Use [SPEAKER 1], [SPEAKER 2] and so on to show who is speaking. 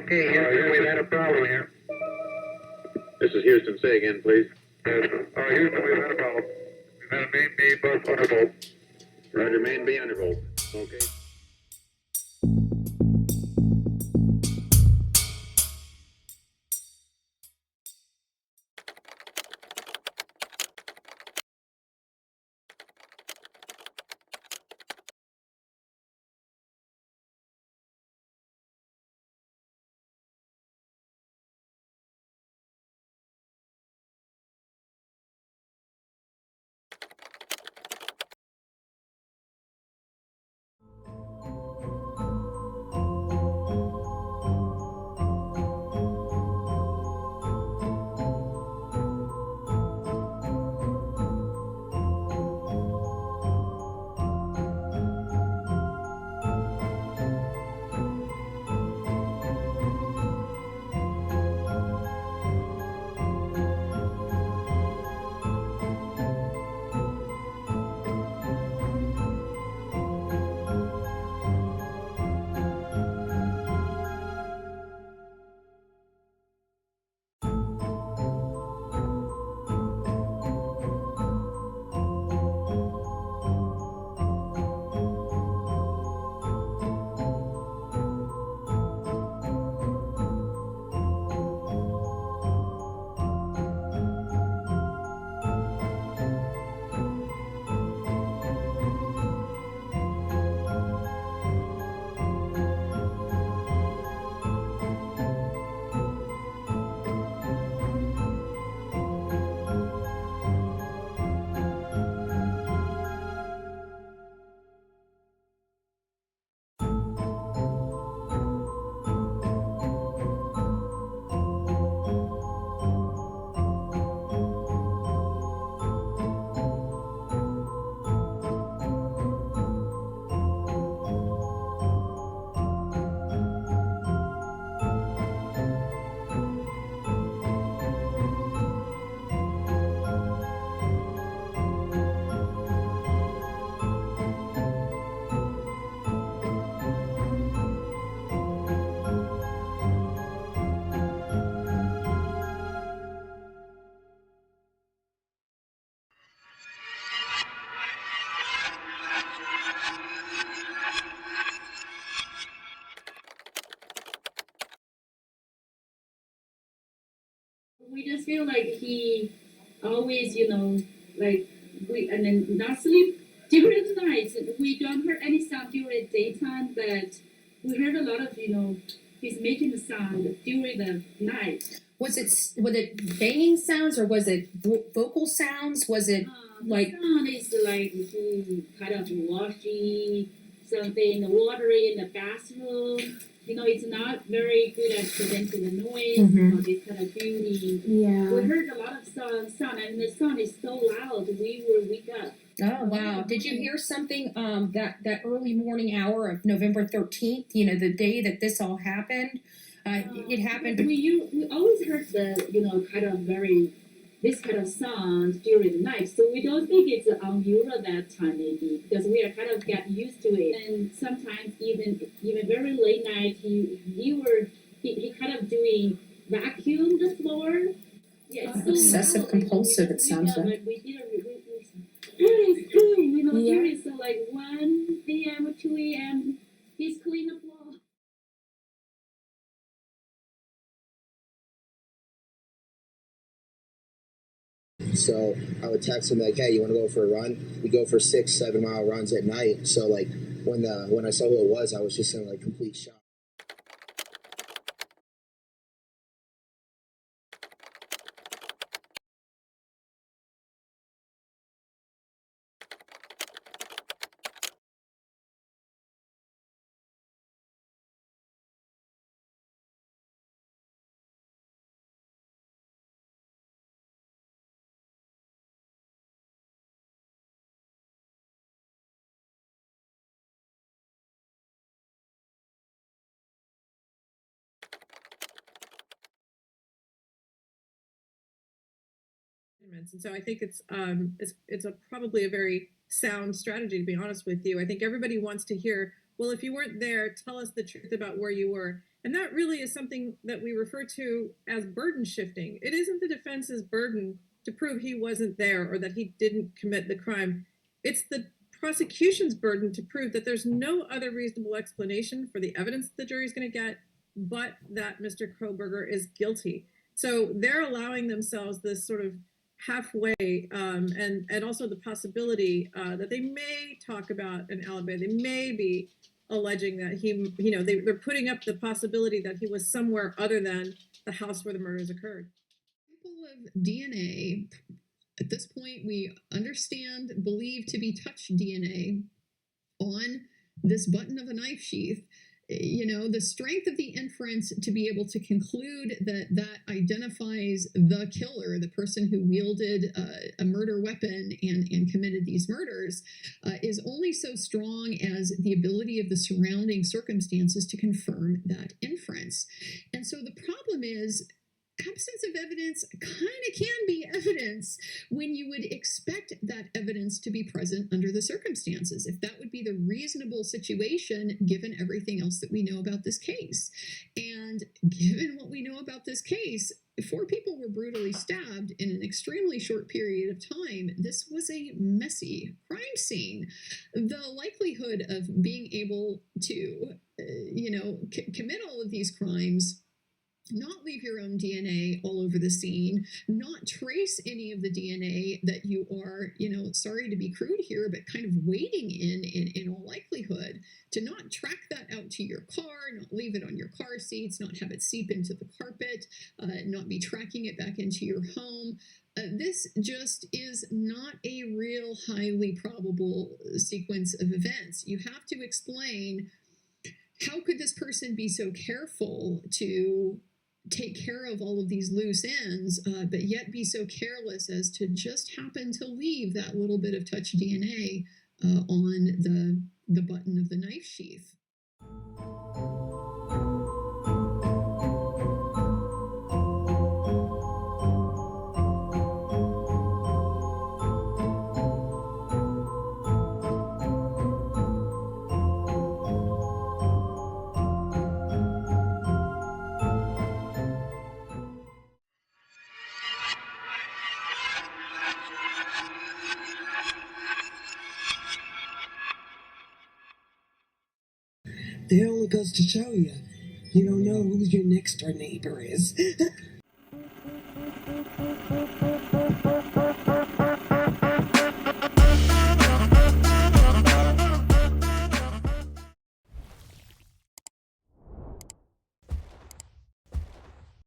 [SPEAKER 1] Okay, Houston, we've had a problem here.
[SPEAKER 2] This is Houston. Say again, please.
[SPEAKER 1] Yes. Houston, we've had a problem. We've had a main B bus undervolt.
[SPEAKER 2] Roger, main B undervolt. Okay.
[SPEAKER 3] We just feel like he always, like and then not sleep during the night. We don't hear any sound during daytime, but we heard a lot of, he's making the sound during the night.
[SPEAKER 4] Was it banging sounds or was it vocal sounds? Was it like
[SPEAKER 3] the sound is like he kind of washing something, watering in the bathroom. It's not very good at preventing the noise or this kind of building.
[SPEAKER 4] Yeah.
[SPEAKER 3] We heard a lot of sound, and the sound is so loud, we were wake up.
[SPEAKER 4] Oh wow! Did you hear something that early morning hour of November 13th? The day that this all happened. It happened.
[SPEAKER 3] We always heard the kind of this kind of sound during the night, so we don't think it's unusual that time maybe because we are kind of get used to it. And sometimes even very late night, he kind of doing vacuum the floor. Yeah, it's so
[SPEAKER 4] obsessive
[SPEAKER 3] loud.
[SPEAKER 4] compulsive. It sounds like.
[SPEAKER 3] We it's good, here is like 1 a.m. or 2 a.m. He's cleaning the floor.
[SPEAKER 5] So I would text him like, "Hey, you want to go for a run?" We go for 6-7 mile runs at night. So like when I saw who it was, I was just in like complete shock.
[SPEAKER 6] And so I think it's probably a very sound strategy, to be honest with you. I think everybody wants to hear, well, if you weren't there, tell us the truth about where you were. And that really is something that we refer to as burden shifting. It isn't the defense's burden to prove he wasn't there or that he didn't commit the crime. It's the prosecution's burden to prove that there's no other reasonable explanation for the evidence the jury's going to get, but that Mr. Kroberger is guilty. So they're allowing themselves this sort of halfway, and also the possibility that they may talk about an alibi. They may be alleging that they're putting up the possibility that he was somewhere other than the house where the murders occurred.
[SPEAKER 7] Of DNA, at this point, we believe to be touch DNA on this button of a knife sheath. The strength of the inference to be able to conclude that identifies the killer, the person who wielded a murder weapon and committed these murders, is only so strong as the ability of the surrounding circumstances to confirm that inference. And so the problem is, absence of evidence kind of can be evidence when you would expect that evidence to be present under the circumstances, if that would be the reasonable situation given everything else that we know about this case. And given what we know about this case, 4 people were brutally stabbed in an extremely short period of time. This was a messy crime scene. The likelihood of being able to, commit all of these crimes, not leave your own DNA all over the scene, not trace any of the DNA that you are, sorry to be crude here, but kind of waiting in all likelihood, to not track that out to your car, not leave it on your car seats, not have it seep into the carpet, not be tracking it back into your home. This just is not a real highly probable sequence of events. You have to explain, how could this person be so careful to take care of all of these loose ends, but yet be so careless as to just happen to leave that little bit of touch DNA on the button of the knife sheath?
[SPEAKER 8] It only goes to show you, you don't know who your next door neighbor is.